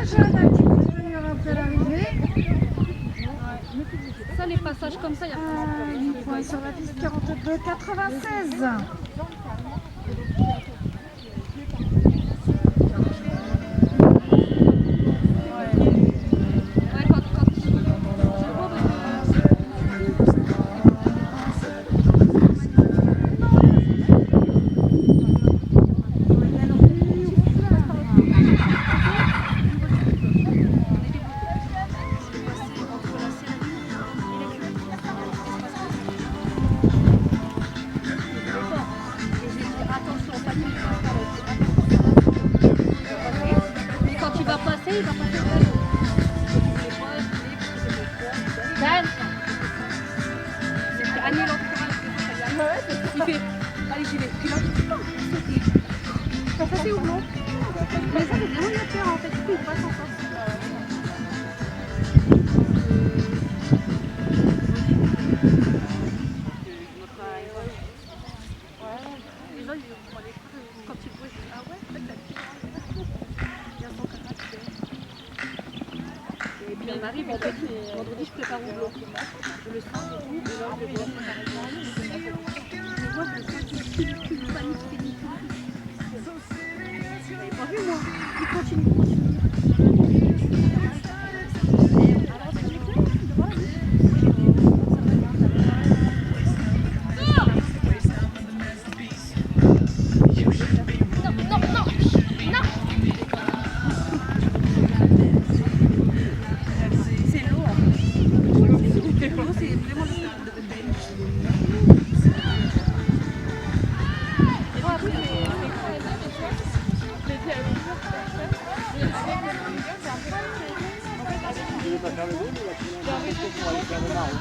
Jeanne, un petit coup de venir après l'arrivée. Ça, les passages comme ça, il y a pas Une fois sur la piste 42,96. Ouais, quand c'est beau parce que mais quand il va passer là. Dan, c'est Annie l'autre. Il fait, allez j'y vais. Puis là, ça c'est où non? Mais ça c'est vraiment mieux faire en fait. Du coup il passe en face. Les gens ils vont aller quand tu le vois, ils disent ah ouais, peut-être. Il y a son caractère. Et puis on arrive, on te dit, vendredi je prépare au bloc. Je le sens et tout, et là je le vois. Je vois que ça c'est une panique ridicule. Vous n'avez pas vu moi? Il continue. Tu veux pas faire le deux, mais la première pour aller faire le marron.